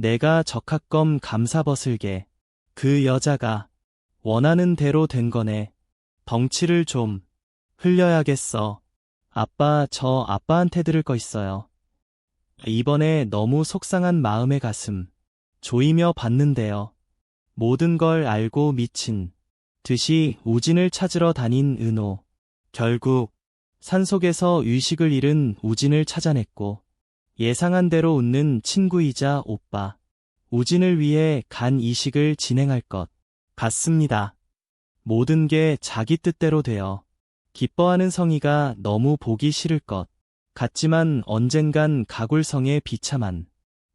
내가 적합검 감사벗을게. 그 여자가 원하는 대로 된 거네. 덩치를 좀 흘려야겠어. 아빠, 저 아빠한테 들을 거 있어요. 이번에 너무 속상한 마음의 가슴 조이며 봤는데요. 모든 걸 알고 미친 듯이 우진을 찾으러 다닌 은호. 결국 산속에서 의식을 잃은 우진을 찾아냈고 예상한 대로 웃는 친구이자 오빠 우진을 위해 간 이식을 진행할 것 같습니다. 모든 게 자기 뜻대로 되어 기뻐하는 성희가 너무 보기 싫을 것 같지만 언젠간 가굴성의 비참한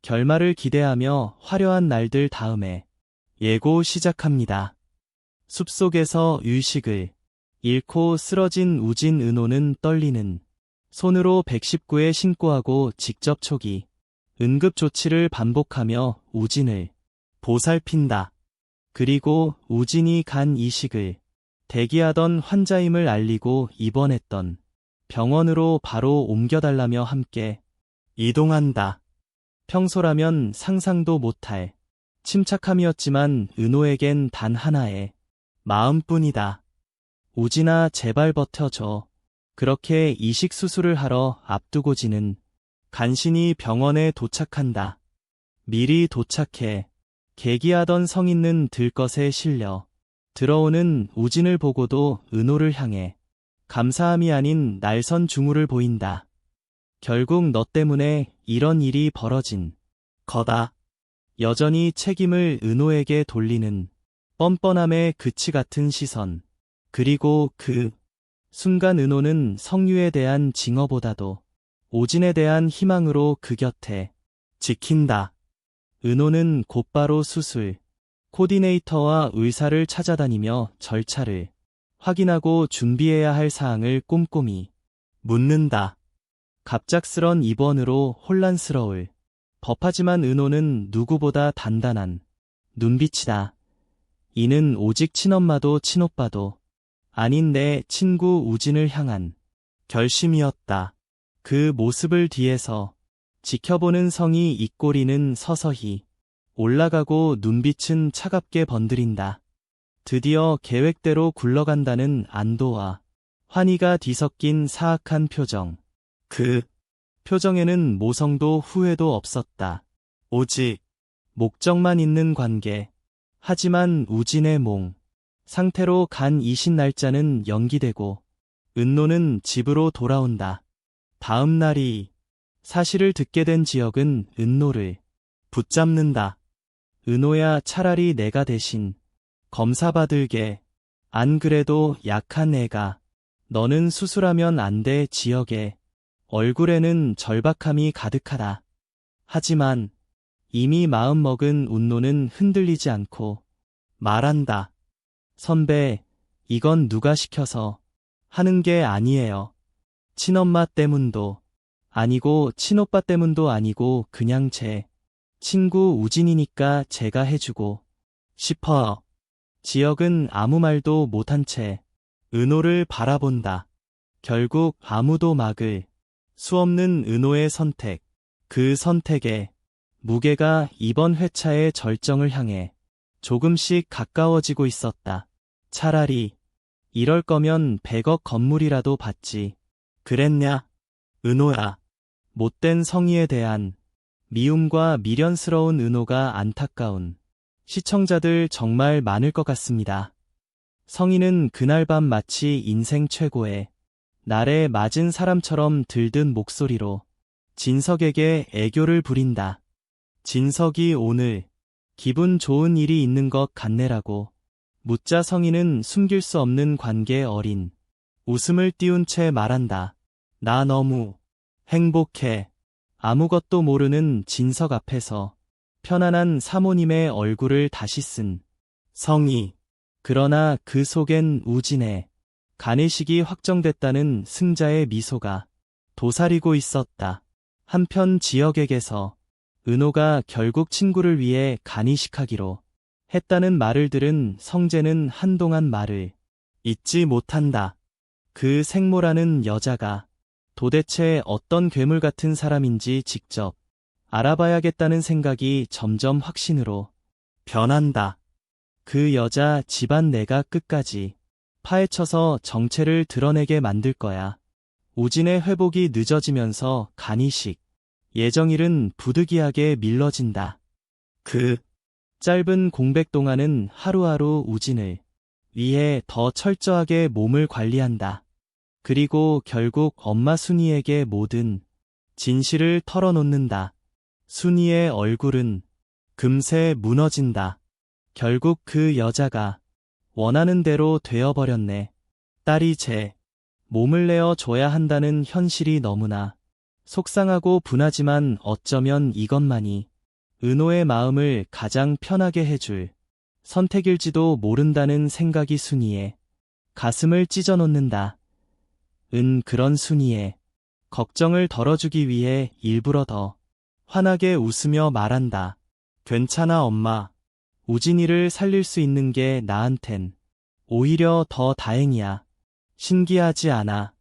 결말을 기대하며 화려한 날들 다음에 예고 시작합니다. 숲속에서 의식을 잃고 쓰러진 우진 은호는 떨리는 손으로 119에 신고하고 직접 초기 응급조치를 반복하며 우진을 보살핀다. 그리고 우진이 간 이식을 대기하던 환자임을 알리고 입원했던 병원으로 바로 옮겨달라며 함께 이동한다. 평소라면 상상도 못할 침착함이었지만 은호에겐 단 하나의 마음뿐이다. 우진아, 제발 버텨줘. 그렇게 이식 수술을 하러 앞두고지는 간신히 병원에 도착한다. 미리 도착해 계기하던 성있는 들것에 실려 들어오는 우진을 보고도 은호를 향해 감사함이 아닌 날선 중후를 보인다. 결국 너 때문에 이런 일이 벌어진 거다. 여전히 책임을 은호에게 돌리는 뻔뻔함의 그치 같은 시선. 그리고 그 순간 은호는 성유에 대한 징어보다도 오진에 대한 희망으로 그 곁에 지킨다. 은호는 곧바로 수술 코디네이터와 의사를 찾아다니며 절차를 확인하고 준비해야 할 사항을 꼼꼼히 묻는다. 갑작스런 입원으로 혼란스러울 법하지만 은호는 누구보다 단단한 눈빛이다. 이는 오직 친엄마도 친오빠도 아닌 내 친구 우진을 향한 결심이었다. 그 모습을 뒤에서 지켜보는 성이 입꼬리는 서서히 올라가고 눈빛은 차갑게 번드린다. 드디어 계획대로 굴러간다는 안도와 환희가 뒤섞인 사악한 표정. 그 표정에는 모성도 후회도 없었다. 오직 목적만 있는 관계. 하지만 우진의 몽 상태로 간 이신 날짜는 연기되고 은노는 집으로 돌아온다. 다음 날이 사실을 듣게 된 지역은 은노를 붙잡는다. 은호야, 차라리 내가 대신 검사받을게. 안 그래도 약한 애가. 너는 수술하면 안 돼. 지역에 얼굴에는 절박함이 가득하다. 하지만 이미 마음먹은 운노는 흔들리지 않고 말한다. 선배, 이건 누가 시켜서 하는 게 아니에요. 친엄마 때문도 아니고 친오빠 때문도 아니고 그냥 제 친구 우진이니까 제가 해주고 싶어요. 지역은 아무 말도 못한 채 은호를 바라본다. 결국 아무도 막을 수 없는 은호의 선택. 그 선택에 무게가 이번 회차의 절정을 향해 조금씩 가까워지고 있었다. 차라리 이럴 거면 100억 건물이라도 받지. 그랬냐? 은호야. 못된 성희에 대한 미움과 미련스러운 은호가 안타까운 시청자들 정말 많을 것 같습니다. 성희는 그날 밤 마치 인생 최고의 날에 맞은 사람처럼 들뜬 목소리로 진석에게 애교를 부린다. 진석이 오늘 기분 좋은 일이 있는 것 같네라고 묻자 성희는 숨길 수 없는 관계 어린 웃음을 띄운 채 말한다. 나 너무 행복해. 아무것도 모르는 진석 앞에서 편안한 사모님의 얼굴을 다시 쓴 성희. 그러나 그 속엔 우진의 간이식이 확정됐다는 승자의 미소가 도사리고 있었다. 한편 지역에게서 은호가 결국 친구를 위해 간이식하기로 했다는 말을 들은 성재는 한동안 말을 잊지 못한다. 그 생모라는 여자가 도대체 어떤 괴물 같은 사람인지 직접 알아봐야겠다는 생각이 점점 확신으로 변한다. 그 여자 집안 내가 끝까지 파헤쳐서 정체를 드러내게 만들 거야. 우진의 회복이 늦어지면서 간이식, 예정일은 부득이하게 미뤄진다. 그 짧은 공백 동안은 하루하루 우진을 위해 더 철저하게 몸을 관리한다. 그리고 결국 엄마 순이에게 모든 진실을 털어놓는다. 순이의 얼굴은 금세 무너진다. 결국 그 여자가 원하는 대로 되어버렸네. 딸이 제 몸을 내어 줘야 한다는 현실이 너무나 속상하고 분하지만 어쩌면 이것만이 은호의 마음을 가장 편하게 해줄 선택일지도 모른다는 생각이 순이의 가슴을 찢어놓는다. 그런 순이의 걱정을 덜어주기 위해 일부러 더 환하게 웃으며 말한다. 괜찮아 엄마. 우진이를 살릴 수 있는 게 나한텐 오히려 더 다행이야. 신기하지 않아.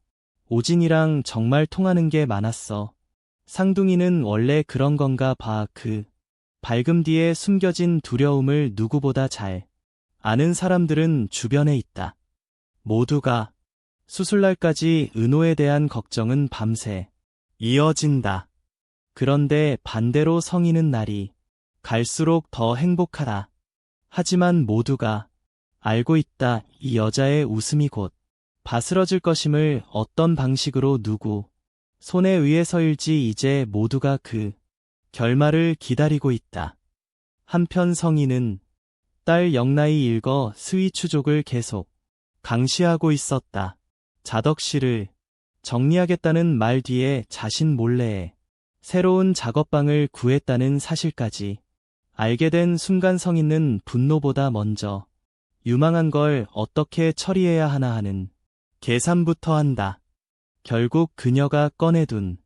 우진이랑 정말 통하는 게 많았어. 상둥이는 원래 그런 건가 봐. 그 밝음 뒤에 숨겨진 두려움을 누구보다 잘 아는 사람들은 주변에 있다. 모두가 수술날까지 은호에 대한 걱정은 밤새 이어진다. 그런데 반대로 성희는 날이 갈수록 더 행복하다. 하지만 모두가 알고 있다. 이 여자의 웃음이 곧 바스러질 것임을. 어떤 방식으로 누구 손에 의해서일지 이제 모두가 그 결말을 기다리고 있다. 한편 성희는 딸 영나이 일거 스위 추족을 계속 강시하고 있었다. 자덕실을 정리하겠다는 말 뒤에 자신 몰래의 새로운 작업방을 구했다는 사실까지 알게 된 순간 성희는 분노보다 먼저 유망한 걸 어떻게 처리해야 하나 하는 계산부터 한다. 결국 그녀가 꺼내둔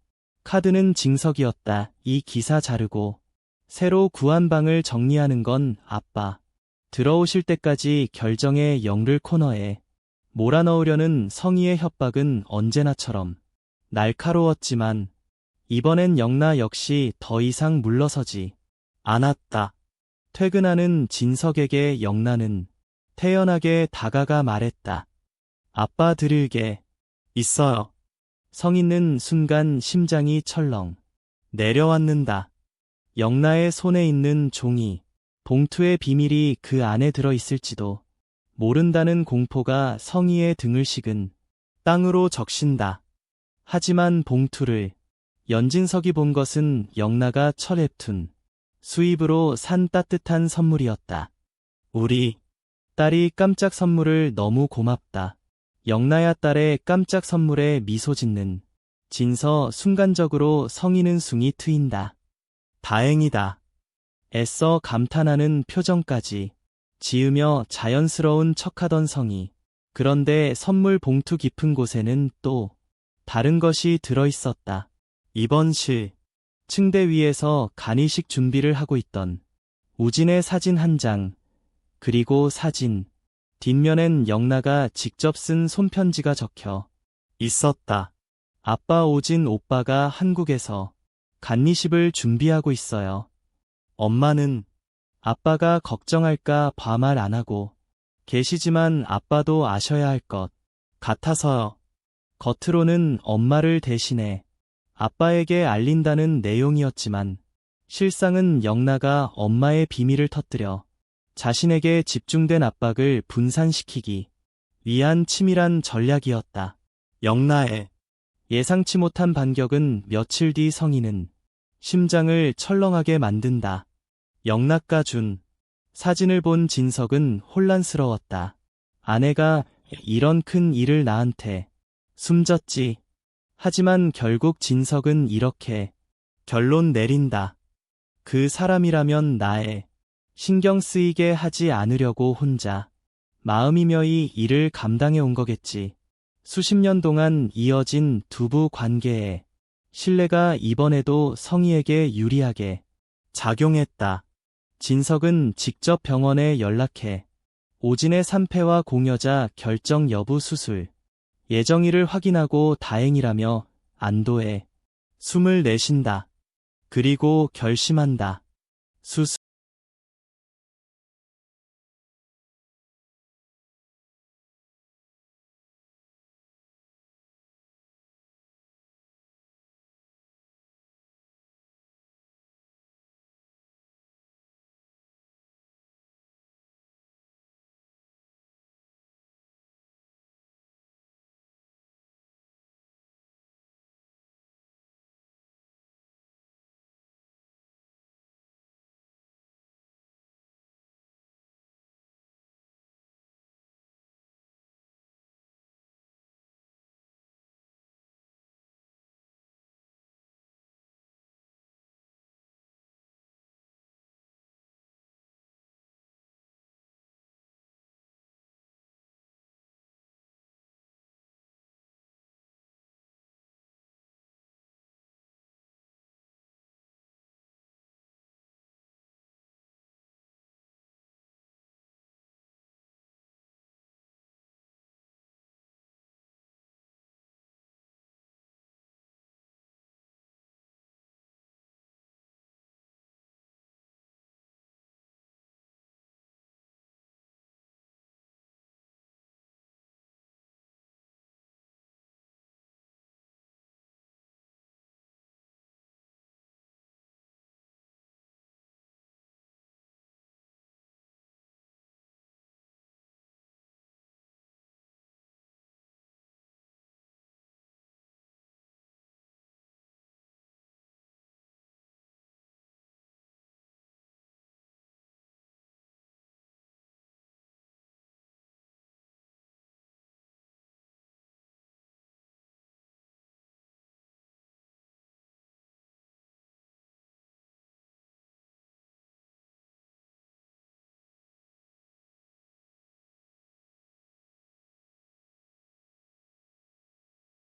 카드는 징석이었다. 이 기사 자르고 새로 구한 방을 정리하는 건 아빠 들어오실 때까지 결정의 영를 코너에 몰아넣으려는 성희의 협박은 언제나처럼 날카로웠지만 이번엔 영나 역시 더 이상 물러서지 않았다. 퇴근하는 진석에게 영나는 태연하게 다가가 말했다. 아빠 드릴 게 있어요. 성희는 순간 심장이 철렁 내려앉는다. 영나의 손에 있는 종이 봉투의 비밀이 그 안에 들어있을지도 모른다는 공포가 성희의 등을 식은 땅으로 적신다. 하지만 봉투를 연진석이 본 것은 영나가 철앱툰 수입으로 산 따뜻한 선물이었다. 우리 딸이 깜짝 선물을 너무 고맙다. 영나야 딸의 깜짝 선물에 미소 짓는 진서. 순간적으로 성희는 숭이 트인다. 다행이다. 애써 감탄하는 표정까지 지으며 자연스러운 척하던 성희. 그런데 선물 봉투 깊은 곳에는 또 다른 것이 들어있었다. 이번 실 층대 위에서 간이식 준비를 하고 있던 우진의 사진 한 장, 그리고 사진 뒷면엔 영나가 직접 쓴 손편지가 적혀 있었다. 아빠 우진 오빠가 한국에서 간이식을 준비하고 있어요. 엄마는 아빠가 걱정할까 봐 말 안 하고 계시지만 아빠도 아셔야 할 것 같아서요. 겉으로는 엄마를 대신해 아빠에게 알린다는 내용이었지만 실상은 영나가 엄마의 비밀을 터뜨려 자신에게 집중된 압박을 분산시키기 위한 치밀한 전략이었다. 영나의 예상치 못한 반격은 며칠 뒤 성희는 심장을 철렁하게 만든다. 영나가 준 사진을 본 진석은 혼란스러웠다. 아내가 이런 큰 일을 나한테 숨졌지. 하지만 결국 진석은 이렇게 결론 내린다. 그 사람이라면 나의 신경 쓰이게 하지 않으려고 혼자 마음이며 이 일을 감당해 온 거겠지. 수십 년 동안 이어진 두부 관계에 신뢰가 이번에도 성희에게 유리하게 작용했다. 진석은 직접 병원에 연락해 오진의 산패와 공여자 결정 여부 수술 예정일을 확인하고 다행이라며 안도의 숨을 내쉰다. 그리고 결심한다. 수습.